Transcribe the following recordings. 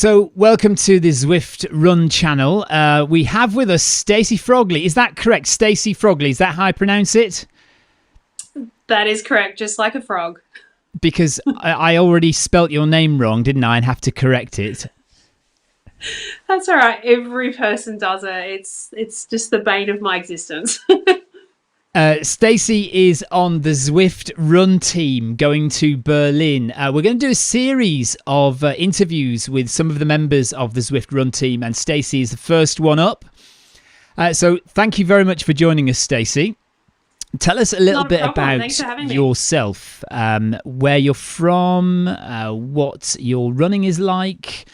So welcome to the Zwift Run channel. We have with us Stacy Frogley. Is that correct? Stacy Frogley, is that how I pronounce it? That is correct, just like a frog. Because I already spelt your name wrong, didn't I? And have to correct it. That's all right. Every person does it. It's just the bane of my existence. Stacy is on the Zwift Run Team going to Berlin. We're going to do a series of interviews with some of the members of the Zwift Run Team, and Stacy is the first one up. So thank you very much for joining us, Stacy. Tell us a little bit about yourself, where you're from, what your running is like.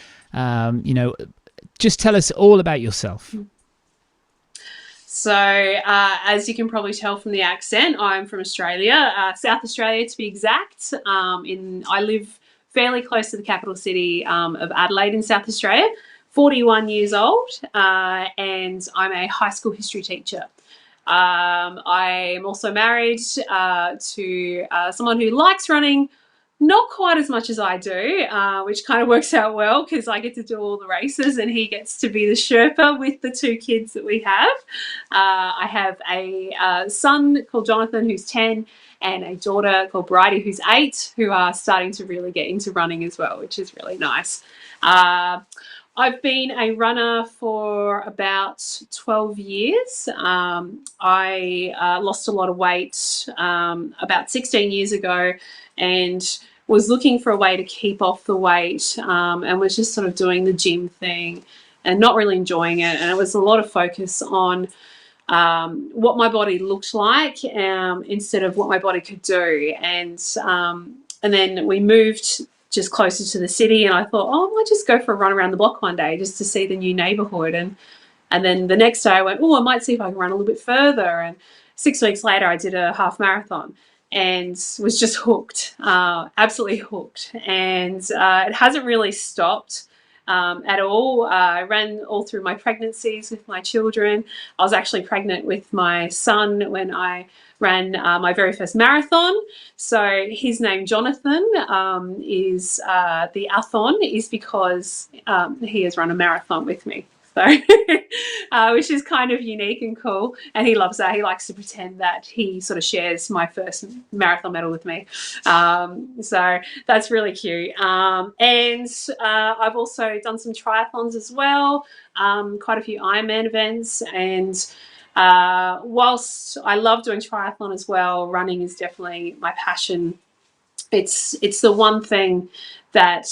Just tell us all about yourself. So, as you can probably tell from the accent, I'm from Australia, South Australia to be exact. I live fairly close to the capital city of Adelaide in South Australia, 41 years old, and I'm a high school history teacher. I'm also married to someone who likes running, not quite as much as I do, which kind of works out well because I get to do all the races and he gets to be the Sherpa with the two kids that we have. I have a son called Jonathan who's 10 and a daughter called Bridie who's 8 who are starting to really get into running as well, which is really nice. I've been a runner for about 12 years. I lost a lot of weight about 16 years ago and was looking for a way to keep off the weight and was just sort of doing the gym thing and not really enjoying it. And it was a lot of focus on what my body looked like instead of what my body could do. And then we moved just closer to the city and I thought, I might just go for a run around the block one day just to see the new neighbourhood. And then the next day I went, I might see if I can run a little bit further. And 6 weeks later I did a half marathon and was just hooked, absolutely hooked. And it hasn't really stopped at all. I ran all through my pregnancies with my children. I was actually pregnant with my son when I ran my very first marathon. So his name, Jonathan, is the Athon is because he has run a marathon with me. So, which is kind of unique and cool. And he loves that. He likes to pretend that he sort of shares my first marathon medal with me. So that's really cute. And I've also done some triathlons as well, quite a few Ironman events. And whilst I love doing triathlon as well, running is definitely my passion. It's the one thing that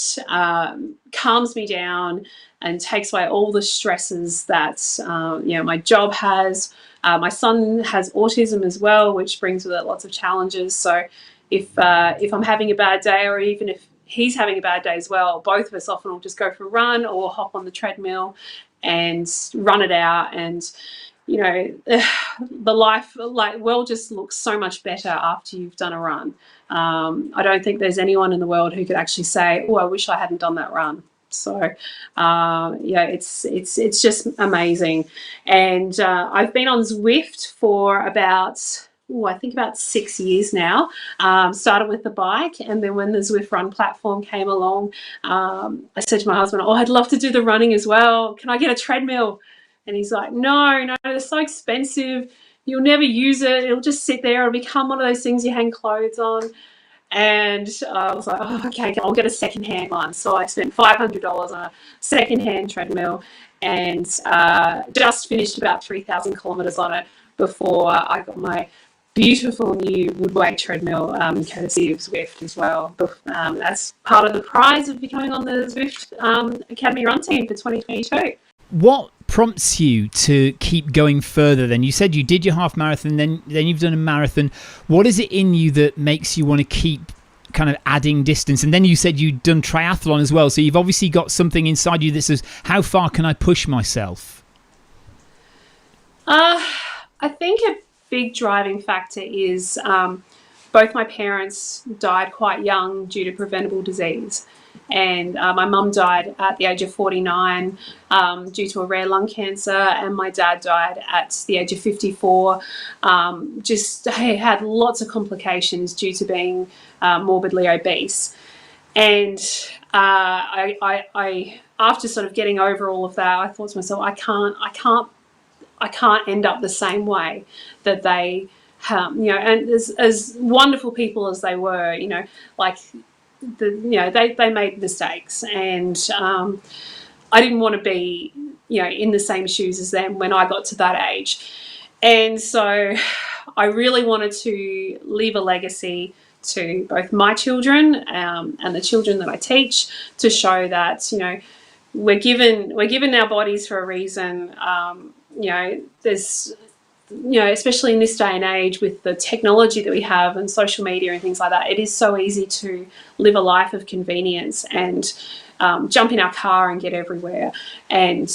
calms me down and takes away all the stresses that my job has. My son has autism as well, which brings with it lots of challenges. So if I'm having a bad day, or even if he's having a bad day as well, both of us often will just go for a run or hop on the treadmill and run it out. And the life world just looks so much better after you've done a run. I don't think there's anyone in the world who could actually say, I wish I hadn't done that run. So it's just amazing. And I've been on Zwift for about 6 years now. Started with the bike, and then when the Zwift Run platform came along, I said to my husband, I'd love to do the running as well. Can I get a treadmill? And he's like, no, they're so expensive. You'll never use it. It'll just sit there. It'll become one of those things you hang clothes on. And I was like, okay, I'll get a secondhand one. So I spent $500 on a secondhand treadmill and just finished about 3,000 kilometres on it before I got my beautiful new woodway treadmill, courtesy of Zwift as well. That's part of the prize of becoming on the Zwift Academy Run Team for 2022. What prompts you to keep going further then? You said you did your half marathon, then you've done a marathon. What is it in you that makes you want to keep kind of adding distance? And then you said you'd done triathlon as well, so you've obviously got something inside you that says, how far can I push myself? I think a big driving factor is both my parents died quite young due to preventable disease. And my mum died at the age of 49 due to a rare lung cancer, and my dad died at the age of 54. He had lots of complications due to being morbidly obese. And I after sort of getting over all of that, I thought to myself, I can't end up the same way that they, and as wonderful people as they were, like they made mistakes, and I didn't want to be, in the same shoes as them when I got to that age. And so I really wanted to leave a legacy to both my children and the children that I teach, to show that, we're given our bodies for a reason. There's, especially in this day and age with the technology that we have and social media and things like that, it is so easy to live a life of convenience and jump in our car and get everywhere. And,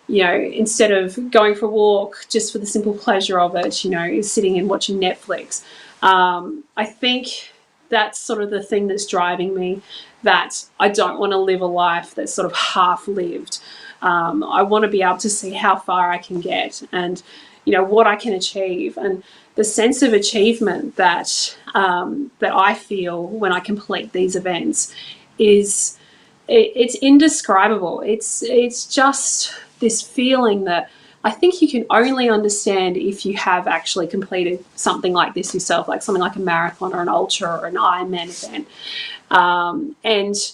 instead of going for a walk just for the simple pleasure of it, sitting and watching Netflix. I think that's sort of the thing that's driving me, that I don't want to live a life that's sort of half-lived. I want to be able to see how far I can get and, what I can achieve. And the sense of achievement that I feel when I complete these events is, it's indescribable. It's just this feeling that I think you can only understand if you have actually completed something like this yourself, like something like a marathon or an ultra or an Ironman event. And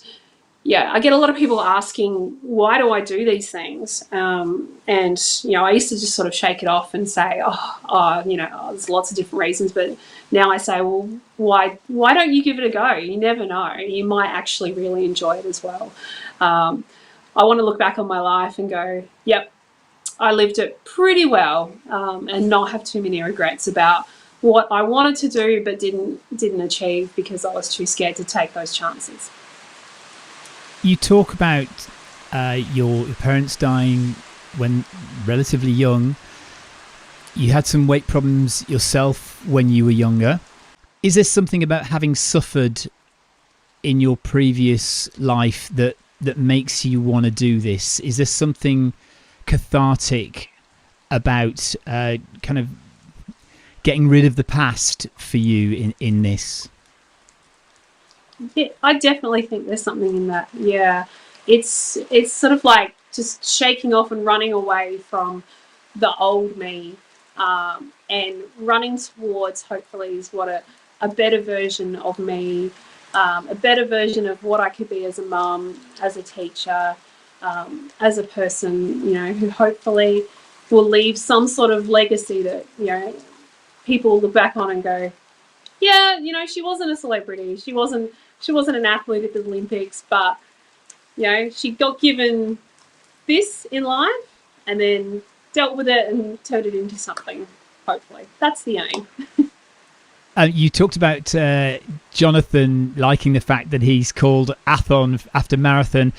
I get a lot of people asking, why do I do these things? And, I used to just sort of shake it off and say, there's lots of different reasons. But now I say, well, why don't you give it a go? You never know. You might actually really enjoy it as well. I want to look back on my life and go, yep, I lived it pretty well, and not have too many regrets about what I wanted to do but didn't achieve because I was too scared to take those chances. You talk about your parents dying when relatively young. You had some weight problems yourself when you were younger. Is there something about having suffered in your previous life that makes you want to do this? Is there something cathartic about kind of getting rid of the past for you in this? Yeah, I definitely think there's something in that. Yeah, it's sort of like just shaking off and running away from the old me, and running towards, hopefully, is what a better version of me, a better version of what I could be as a mum, as a teacher, as a person, who hopefully will leave some sort of legacy that, people look back on and go, yeah, she wasn't a celebrity. She wasn't an athlete at the Olympics, but, she got given this in life and then dealt with it and turned it into something, hopefully. That's the aim. You talked about Jonathan liking the fact that he's called Athon after marathon.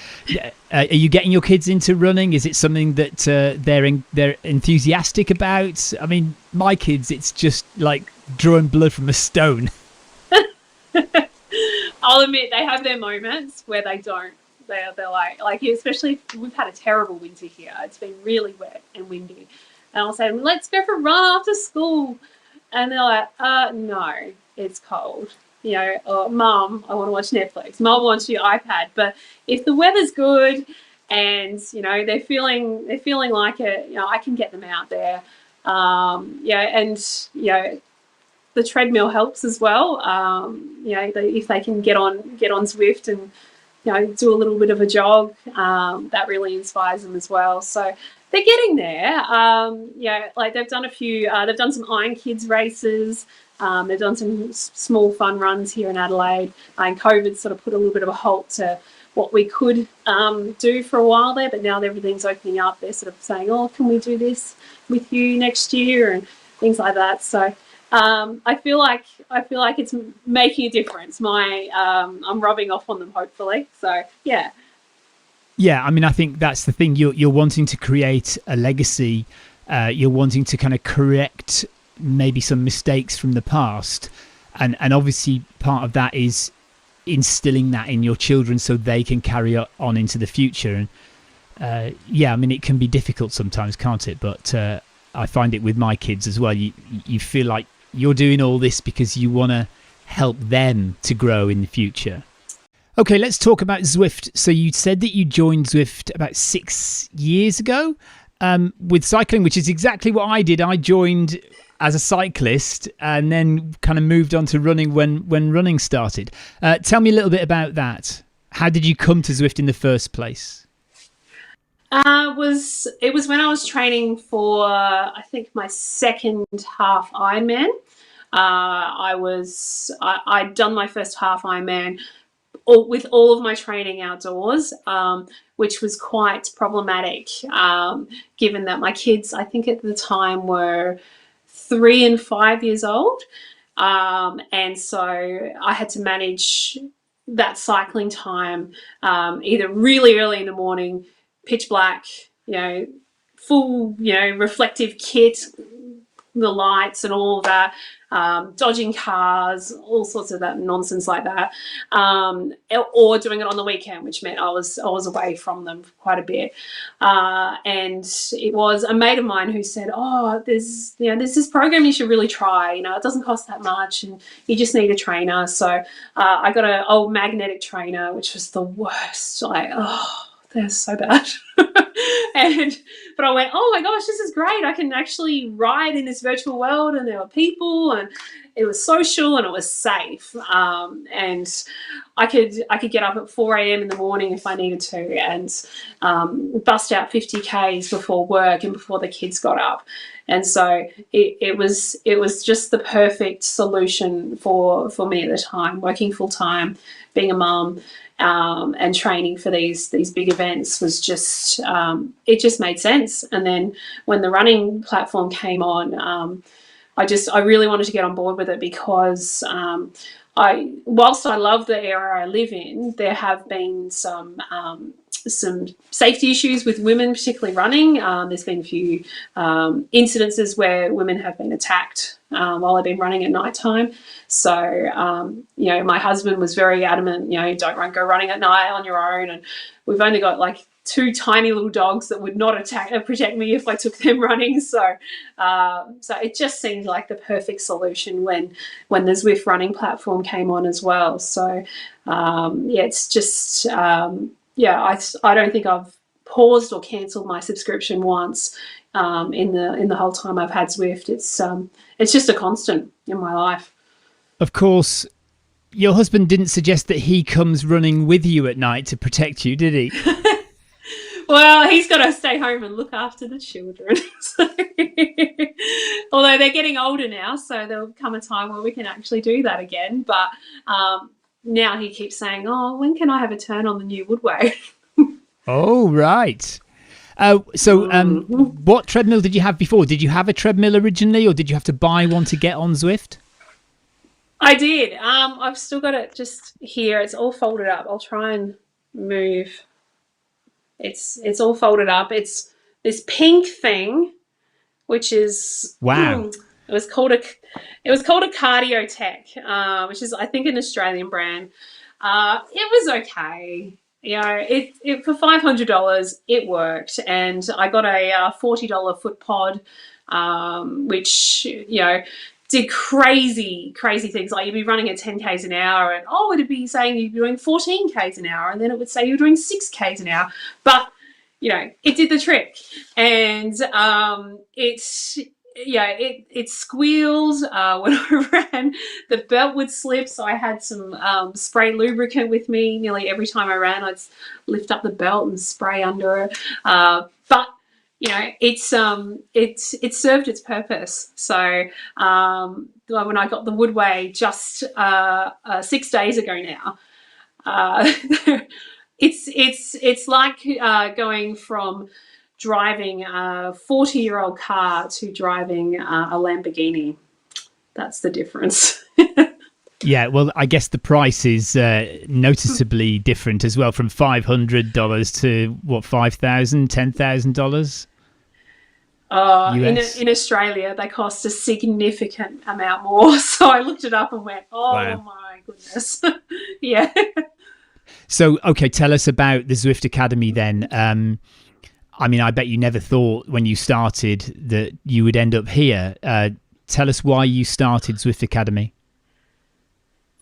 Are you getting your kids into running? Is it something that they're enthusiastic about? I mean, my kids, it's just like drawing blood from a stone. I'll admit they have their moments where they don't. They're like especially we've had a terrible winter here. It's been really wet and windy, and I'll say, let's go for a run after school. And they're like, no, it's cold. Or Mum, I want to watch Netflix. Mum wants your iPad. But if the weather's good and, they're feeling like it, I can get them out there. And the treadmill helps as well. If they can get on Zwift and, do a little bit of a jog, that really inspires them as well. So they're getting there. Like they've done they've done some Iron Kids races. They've done some small fun runs here in Adelaide. And COVID sort of put a little bit of a halt to what we could do for a while there, but now that everything's opening up, they're sort of saying, oh, can we do this with you next year and things like that. So I feel like it's making a difference. I'm rubbing off on them, hopefully. So yeah. Yeah, I mean, I think that's the thing. You're wanting to create a legacy. You're wanting to kind of correct maybe some mistakes from the past, and obviously part of that is instilling that in your children so they can carry on into the future. And I mean, it can be difficult sometimes, can't it? But I find it with my kids as well. You feel like you're doing all this because you want to help them to grow in the future. Okay, let's talk about Zwift. So you said that you joined Zwift about 6 years ago with cycling, which is exactly what I did. I joined as a cyclist and then kind of moved on to running when running started. Tell me a little bit about that. How did you come to Zwift in the first place? It was when I was training for, I think, my second half Ironman. I'd done my first half Ironman with all of my training outdoors, which was quite problematic, given that my kids, I think at the time, were 3 and 5 years old. And so I had to manage that cycling time, either really early in the morning, pitch black, full, reflective kit, the lights and all that, dodging cars, all sorts of that nonsense like that, or doing it on the weekend, which meant I was away from them for quite a bit. And it was a mate of mine who said, "Oh, there's this program you should really try. It doesn't cost that much, and you just need a trainer." So I got an old magnetic trainer, which was the worst. They're so bad. But I went, oh my gosh, this is great. I can actually ride in this virtual world, and there were people, and it was social, and it was safe. And I could get up at 4 a.m. in the morning if I needed to, and bust out 50 Ks before work and before the kids got up. And so it was just the perfect solution for me at the time, working full time, being a mum. And training for these big events was just it just made sense. And then when the running platform came on, I really wanted to get on board with it because whilst I love the area I live in, there have been some safety issues with women, particularly running. There's been a few incidences where women have been attacked while they've been running at night time. So, my husband was very adamant, don't go running at night on your own. And we've only got like 2 tiny little dogs that would not protect me if I took them running. So it just seemed like the perfect solution when the Zwift running platform came on as well. So, it's just, I don't think I've paused or cancelled my subscription once in the whole time I've had Zwift. It's just a constant in my life. Of course, your husband didn't suggest that he comes running with you at night to protect you, did he? Well, he's got to stay home and look after the children. Although they're getting older now, so there'll come a time where we can actually do that again. But now he keeps saying, "Oh, when can I have a turn on the new Woodway?" Oh, right. What treadmill did you have before? Did you have a treadmill originally, or did you have to buy one to get on Zwift? I did. I've still got it just here. It's all folded up. I'll try and move. It's all folded up. It's this pink thing, which is wow. It was called a Cardio Tech, which is, I think, an Australian brand. It was okay. It for $500 it worked, and I got a $40 foot pod, which did crazy things. Like you'd be running at 10 Ks an hour, and it'd be saying you'd be doing 14 Ks an hour, and then it would say you're doing 6 Ks an hour. But it did the trick, and it squealed when I ran. The belt would slip, so I had some spray lubricant with me. Nearly every time I ran, I'd lift up the belt and spray under it. But it served its purpose. So when I got the Woodway just 6 days ago now, it's like going from driving a 40-year-old car to driving a Lamborghini. That's the difference. Yeah, well, I guess the price is noticeably different as well, from $500 to what, $5,000, $10,000? In Australia, they cost a significant amount more. So I looked it up and went, wow. My goodness. Yeah. So, okay, tell us about the Zwift Academy then. I bet you never thought when you started that you would end up here. Tell us why you started Zwift Academy.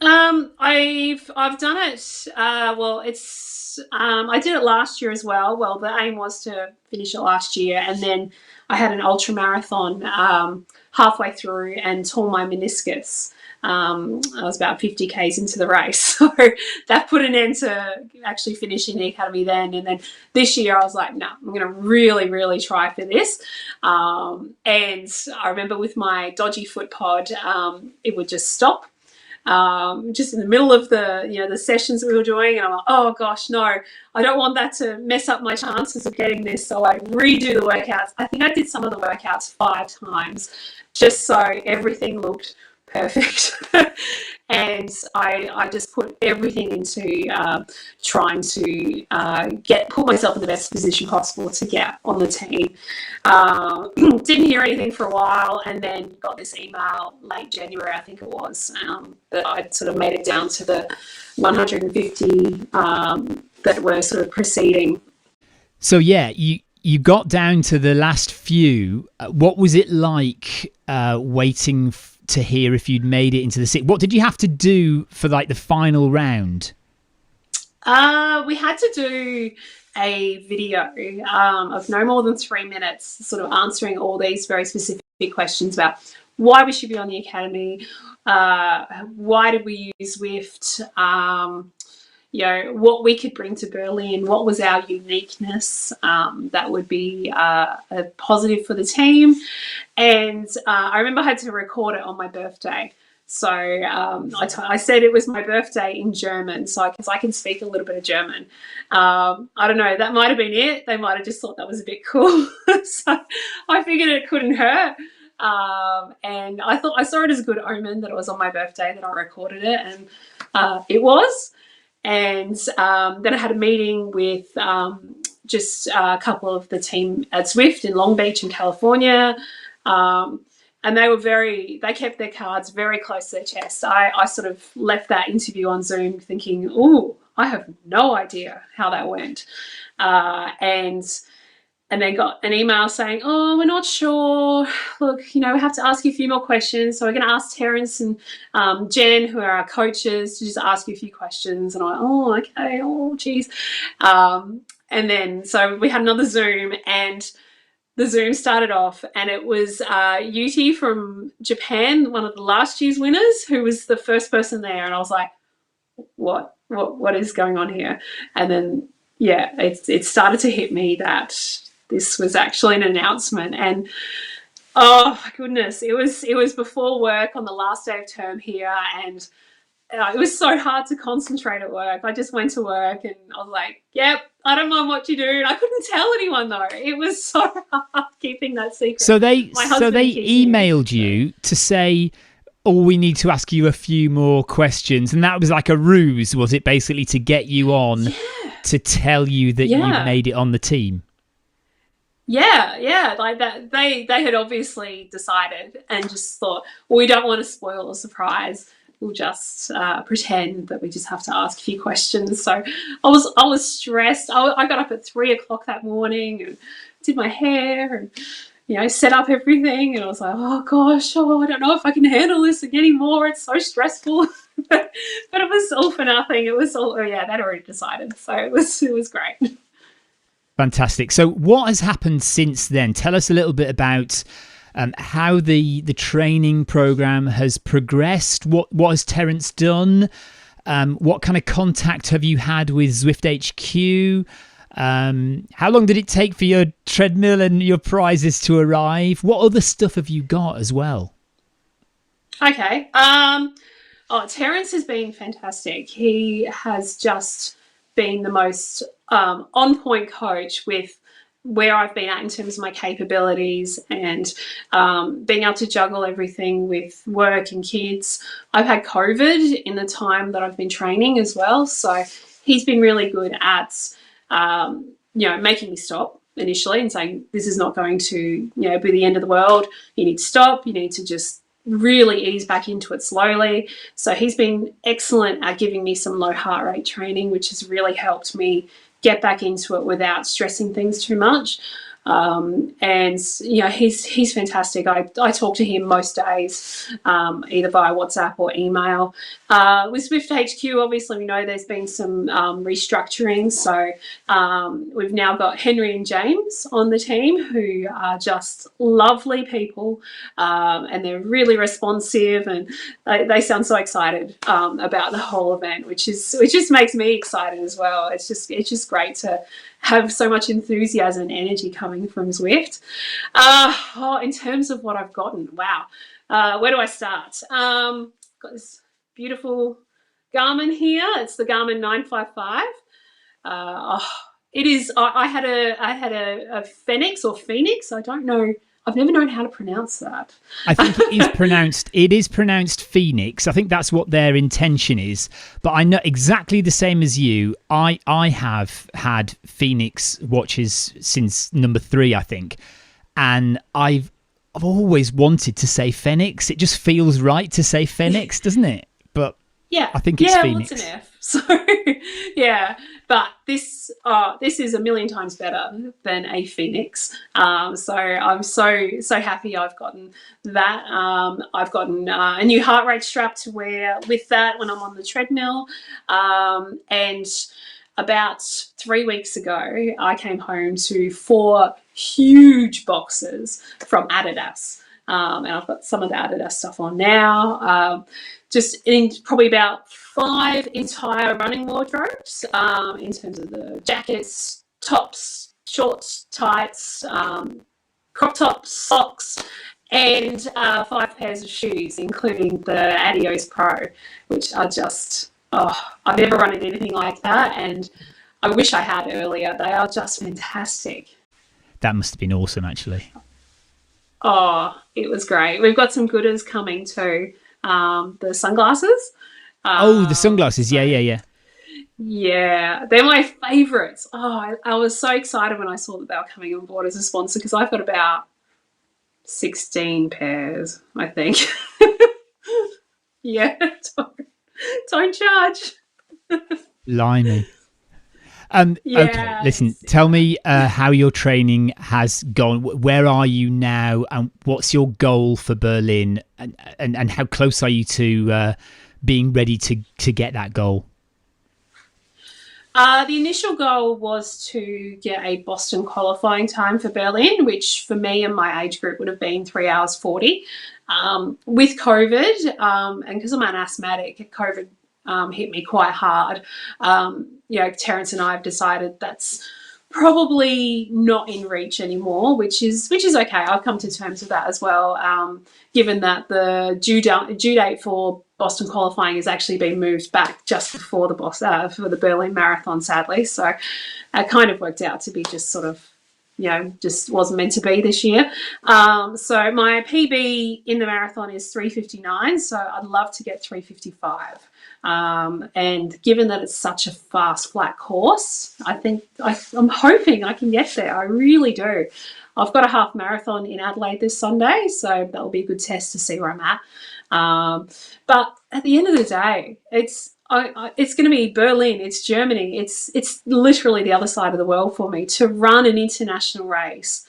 I've done it. Well, it's I did it last year as well. Well, the aim was to finish it last year, and then I had an ultra marathon halfway through and tore my meniscus. I was about 50 k's into the race, so that put an end to actually finishing the academy then. And then this year, I was like, no, I'm going to really, really try for this. And I remember with my dodgy foot pod, it would just stop just in the middle of the sessions that we were doing, and I'm like, oh gosh, no, I don't want that to mess up my chances of getting this. So I redo the workouts. I think I did some of the workouts 5 times, just so everything looked perfect. And I just put everything into trying to put myself in the best position possible to get on the team. Didn't hear anything for a while, and then got this email late January, I think it was, that I'd sort of made it down to the 150 that were sort of proceeding. So yeah, you got down to the last few. What was it like waiting to hear if you'd made it into the six? What did you have to do for like the final round? We had to do a video of no more than 3 minutes, sort of answering all these very specific questions about why we should be on the academy, why did we use Zwift, what we could bring to Berlin, what was our uniqueness that would be a positive for the team. And I remember I had to record it on my birthday. So I said it was my birthday in German, so because I can speak a little bit of German. I don't know, that might have been it. They might have just thought that was a bit cool. So I figured it couldn't hurt. And I saw it as a good omen that it was on my birthday that I recorded it, and it was. And then I had a meeting with just a couple of the team at Zwift in Long Beach in California. And they kept their cards very close to their chest. I sort of left that interview on Zoom thinking, oh, I have no idea how that went. And then got an email saying, oh, we're not sure. Look, we have to ask you a few more questions. So we're going to ask Terrence and Jen, who are our coaches, to just ask you a few questions. And I'm like, oh, okay. Oh, geez. And then so we had another Zoom, and the Zoom started off, and it was Yuti from Japan, one of the last year's winners, who was the first person there. And I was like, what is going on here? And then, yeah, it started to hit me that this was actually an announcement. And oh my goodness, it was before work on the last day of term here, and it was so hard to concentrate at work. I just went to work and I was like, yep, I don't mind what you do. And I couldn't tell anyone though. It was so hard keeping that secret. So they emailed you to say, oh, we need to ask you a few more questions. And that was like a ruse, was it, basically to get you on to tell you that you made it on the team? Yeah, like that. They had obviously decided and just thought, well, we don't want to spoil the surprise. We'll just pretend that we just have to ask a few questions. So I was stressed. I got up at 3:00 that morning and did my hair and set up everything. And I was like, oh gosh, I don't know if I can handle this anymore. It's so stressful. But it was all for nothing. It was all they'd already decided. So it was great. Fantastic. So what has happened since then? Tell us a little bit about how the training program has progressed. What has Terrence done? What kind of contact have you had with Zwift HQ? How long did it take for your treadmill and your prizes to arrive? What other stuff have you got as well? Okay. Terrence has been fantastic. He has just been the most on-point coach with where I've been at in terms of my capabilities and being able to juggle everything with work and kids. I've had COVID in the time that I've been training as well, so he's been really good at making me stop initially and saying, this is not going to be the end of the world. You need to stop. You need to just really ease back into it slowly. So he's been excellent at giving me some low heart rate training, which has really helped me get back into it without stressing things too much. And he's fantastic. I talk to him most days, either via WhatsApp or email. With Zwift HQ, obviously we know there's been some restructuring, so we've now got Henry and James on the team, who are just lovely people, and they're really responsive, and they sound so excited about the whole event, which just makes me excited as well. It's just great to have so much enthusiasm and energy coming from Zwift. In terms of what I've gotten, wow. Where do I start? Got this beautiful Garmin here. It's the Garmin 955. It is. I had a Phoenix or Phoenix. I don't know. I've never known how to pronounce that. I think it is pronounced Phoenix. I think that's what their intention is. But I know exactly the same as you. I have had Phoenix watches since number 3, I think. And I've always wanted to say Phoenix. It just feels right to say Phoenix, doesn't it? But yeah, I think it's Phoenix. What's an F? So yeah, but this is a million times better than a Phoenix. So I'm so happy I've gotten that. I've gotten a new heart rate strap to wear with that when I'm on the treadmill. And about 3 weeks ago, I came home to 4 huge boxes from Adidas. And I've got some of the Adidas stuff on now. Just in probably about 5 entire running wardrobes, in terms of the jackets, tops, shorts, tights, crop tops, socks, and 5 pairs of shoes, including the Adios Pro, which are just, I've never run into anything like that, and I wish I had earlier. They are just fantastic. That must have been awesome, actually. Oh, it was great. We've got some gooders coming too. The sunglasses. The sunglasses. Yeah. Yeah, they're my favourites. I was so excited when I saw that they were coming on board as a sponsor, because I've got about 16 pairs, I think. Yeah, don't judge. Blimey. Okay, listen, tell me how your training has gone. Where are you now, and what's your goal for Berlin, and how close are you to being ready to get that goal? The initial goal was to get a Boston qualifying time for Berlin, which for me and my age group would have been 3 hours 40. With COVID, and because I'm an asthmatic, COVID hit me quite hard. Terrence and I have decided that's probably not in reach anymore, which is okay. I've come to terms with that as well, given that the due date for Boston qualifying has actually been moved back just before for the Berlin Marathon, sadly. So it kind of worked out to be just sort of, just wasn't meant to be this year. So my PB in the marathon is 3:59, so I'd love to get 3:55. And given that it's such a fast, flat course, I'm hoping I can get there. I really do. I've got a half marathon in Adelaide this Sunday, so that'll be a good test to see where I'm at. But at the end of the day, it's going to be Berlin. It's Germany. It's literally the other side of the world for me to run an international race.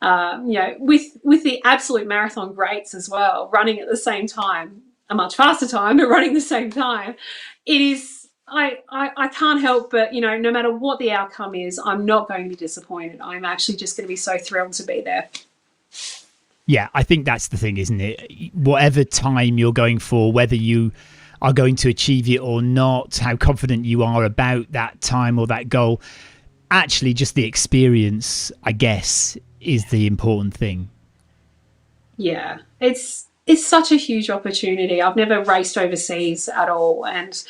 With the absolute marathon greats as well, running at the same time. A much faster time, but running the same time. It is, I can't help but, no matter what the outcome is, I'm not going to be disappointed. I'm actually just going to be so thrilled to be there. Yeah, I think that's the thing, isn't it? Whatever time you're going for, whether you are going to achieve it or not, how confident you are about that time or that goal, actually just the experience, I guess, is the important thing. Yeah, it's such a huge opportunity. I've never raced overseas at all, and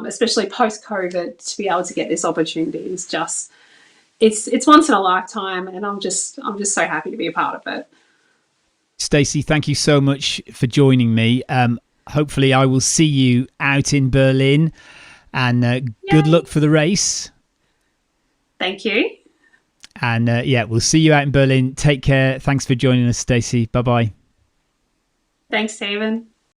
especially post-COVID, to be able to get this opportunity is just it's once in a lifetime, and I'm just so happy to be a part of it. Stacy, thank you so much for joining me. Hopefully, I will see you out in Berlin, and good luck for the race. Thank you. And we'll see you out in Berlin. Take care. Thanks for joining us, Stacy. Bye bye. Thanks, Stephen.